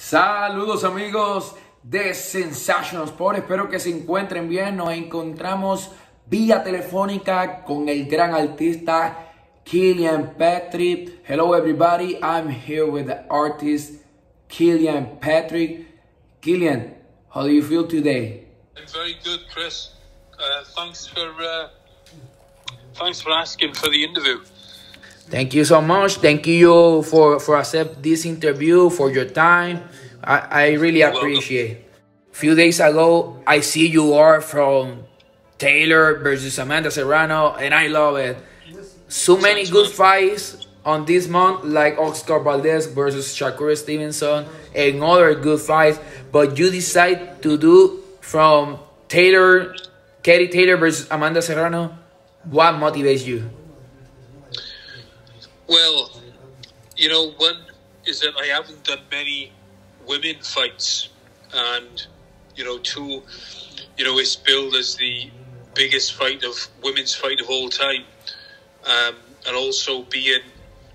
Saludos amigos de Sensacional Sport, espero que se encuentren bien. Nos encontramos vía telefónica con el gran artista Killian Patrick. Hello everybody, I'm here with the artist Killian Patrick. Killian, how do you feel today? I'm very good, Chris. Thanks for asking for the interview. Thank you so much. Thank you for accept this interview, for your time. I really appreciate it. A few days ago, I see you are from TAYLOR vs Amanda Serrano, and I love it. So many good fights on this month, like Oscar Valdez versus Shakur Stevenson, and other good fights. But you decide to do from Katie Taylor versus Amanda Serrano. What motivates you? Well, you know, one is that I haven't done many women fights, and two, it's billed as the biggest women's fight of all time, and also being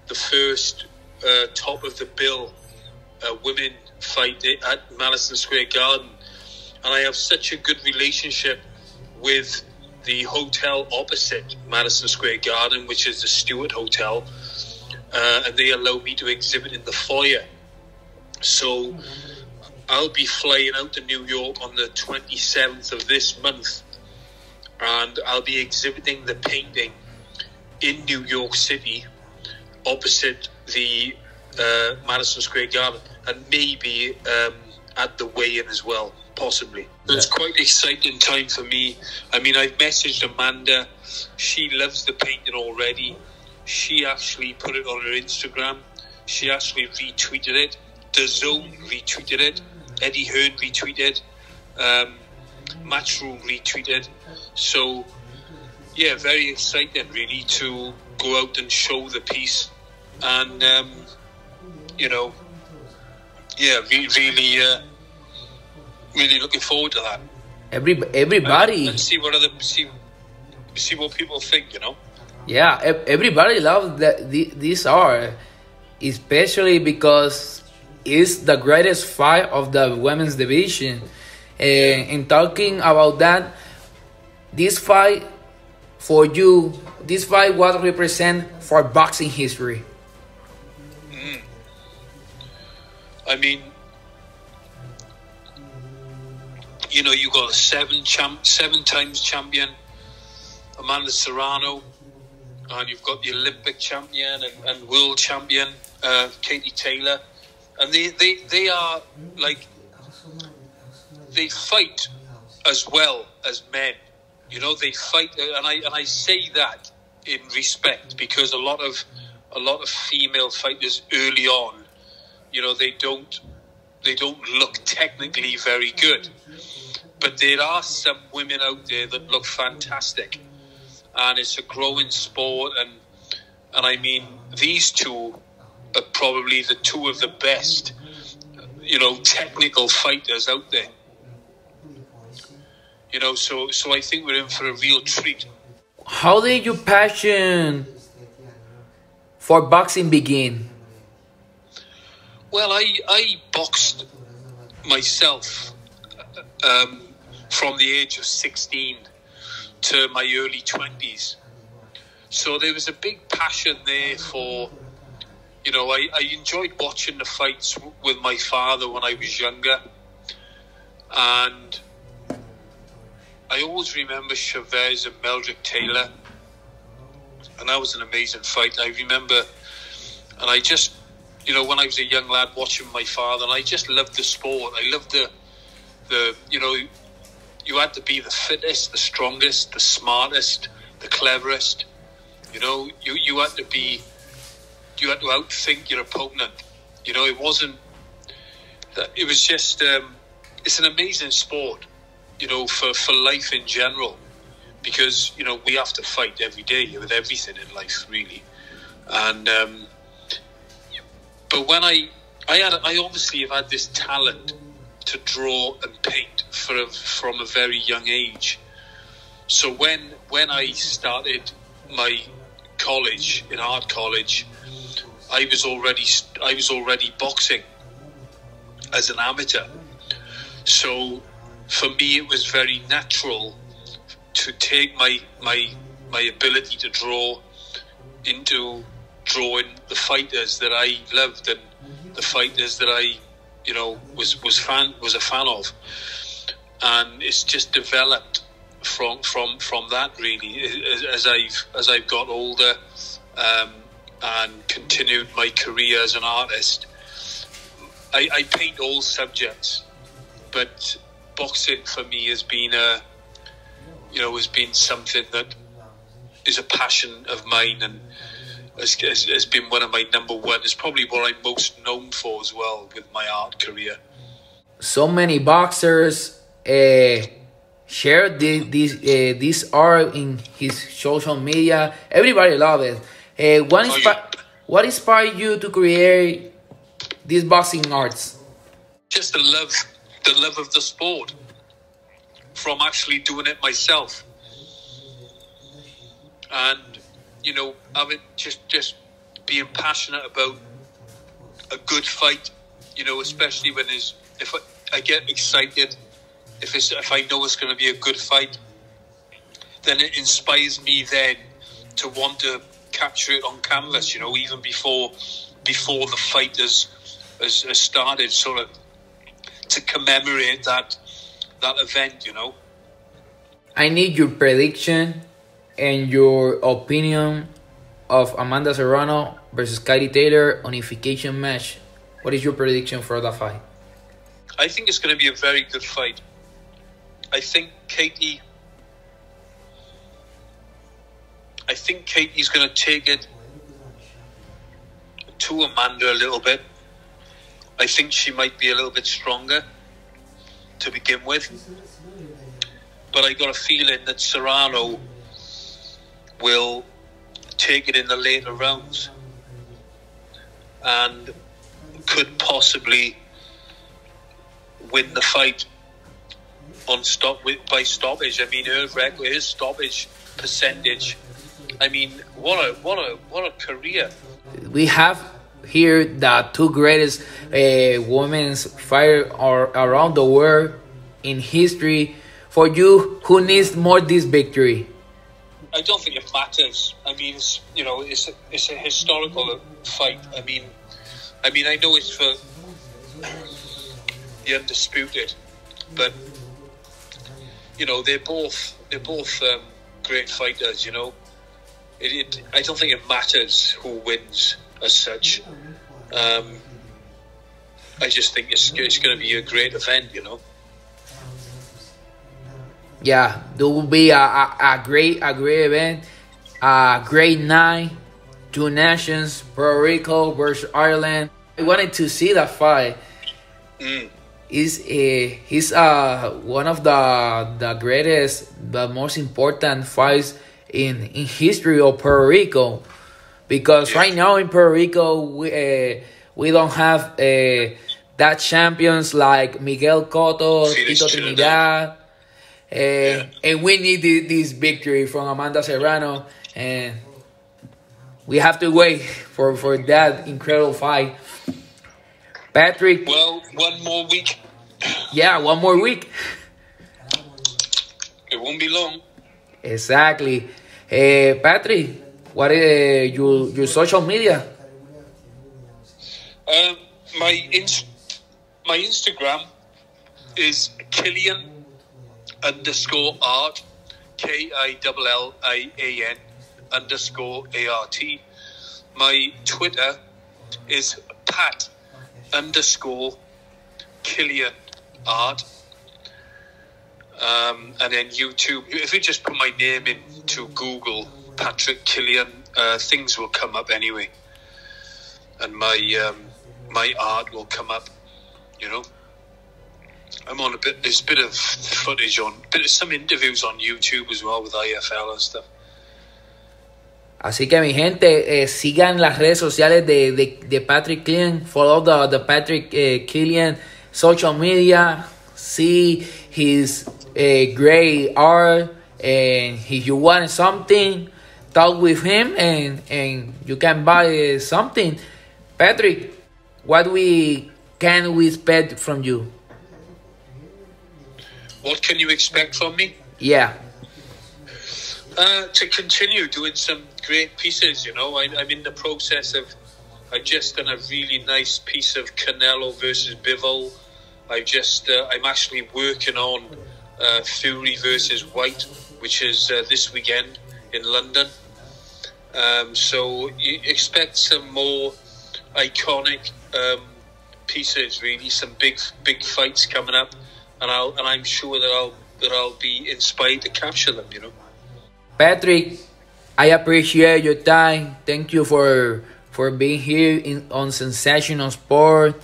the first top of the bill women fight at Madison Square Garden. And I have such a good relationship with the hotel opposite Madison Square Garden, which is the Stewart Hotel, and they allow me to exhibit in the foyer. So I'll be flying out to New York on the 27th of this month, and I'll be exhibiting the painting in New York City opposite the Madison Square Garden, and maybe at the weigh-in as well, possibly. It's quite an exciting time for me. I mean, I've messaged Amanda. She loves the painting already. She actually put it on her Instagram. She actually retweeted it. DAZN retweeted it. Eddie Hearn retweeted. Matchroom retweeted. So, yeah, very exciting really to go out and show the piece. And, really looking forward to that. Everybody. And see what people think, Yeah, everybody loves this art, especially because it's the greatest fight of the women's division. And talking about that, this fight for you, this fight what represent for boxing history? I mean, you got a seven times champion, Amanda Serrano, and you've got the Olympic champion and world champion, Katie Taylor, and they are like, they fight as well as men. They fight, and I say that in respect, because a lot of female fighters early on, they don't look technically very good, but there are some women out there that look fantastic. And it's a growing sport, and I mean, these two are probably the two of the best, technical fighters out there. So I think we're in for a real treat. How did your passion for boxing begin? Well, I boxed myself from the age of 16 to my early 20s. So there was a big passion there for, I enjoyed watching the fights with my father when I was younger. And I always remember Chavez and Meldrick Taylor. And that was an amazing fight. I remember, and I just, when I was a young lad watching my father, and I just loved the sport. I loved you had to be the fittest, the strongest, the smartest, the cleverest. You had to outthink your opponent. It wasn't. It was just. It's an amazing sport. For life in general, because we have to fight every day with everything in life, really. And but when I obviously have had this talent to draw and paint from a very young age. So when I started my college, in art college, I was already boxing, as an amateur. So for me, it was very natural to take my ability to draw into drawing the fighters that I loved and the fighters that I, you know, was a fan of, and it's just developed from that really as I've got older and continued my career as an artist. I paint all subjects, but boxing for me has been something that is a passion of mine and has been one of my number one. It's probably what I'm most known for as well with my art career. So many boxers share this art in his social media. Everybody loves it. What inspired you to create these boxing arts? Just the love of the sport, from actually doing it myself, and you know, having just being passionate about a good fight. You know, especially when if I get excited, if I know it's going to be a good fight, then it inspires me then to want to capture it on canvas. You know, even before the fight has started, sort of to commemorate that event. You know, I need your prediction and your opinion of Amanda Serrano versus Katie Taylor unification match. What is your prediction for that fight? I think it's going to be a very good fight. I think Katie's going to take it to Amanda a little bit. I think she might be a little bit stronger to begin with, but I got a feeling that Serrano will take it in the later rounds and could possibly win the fight by stoppage. I mean, her stoppage percentage. I mean, what a career. We have here the two greatest women's fighters around the world in history. For you, who needs more this victory? I don't think it matters. I mean, it's a historical fight. I mean, I know it's for the undisputed, but you know, they're both great fighters. You know, I don't think it matters who wins as such. I just think it's going to be a great event. You know. Yeah, there will be a great event, a great night. Two nations, Puerto Rico versus Ireland. I wanted to see that fight. He's one of the greatest, the most important fights in history of Puerto Rico, because right now in Puerto Rico we don't have that champions like Miguel Cotto, Tito Trinidad. And we need this victory from Amanda Serrano, and we have to wait for that incredible fight. Patrick. Well, one more week. Yeah, one more week. It won't be long. Exactly. Patrick, what is your social media? My Instagram is Killian _art, KILLIAN _ART. My Twitter is Pat _Killian art. And then YouTube, if you just put my name into Google, Patrick Killian, things will come up anyway, and my art will come up. You know, I'm on there's a bit of footage some interviews on YouTube as well with IFL and stuff. Así que mi gente, sigan las redes sociales de Patrick Killian. Follow the Patrick Killian social media. See his great art, and if you want something, talk with him, and you can buy something. Patrick, what we can we expect from you? What can you expect from me? Yeah. To continue doing some great pieces, you know. I'm in the process of, I've just done a really nice piece of Canelo versus Bivol. I'm actually working on Fury versus White, which is this weekend in London. So you expect some more iconic pieces, really, some big fights coming up, and I'm sure that I'll be inspired to capture them, you know. Patrick, I appreciate your time. Thank you for being here on Sensational Sport.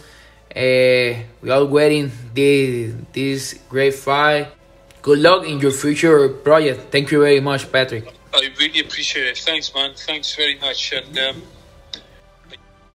We are waiting this great fight. Good luck in your future project. Thank you very much, Patrick. I really appreciate it. Thanks, man. Thanks very much. And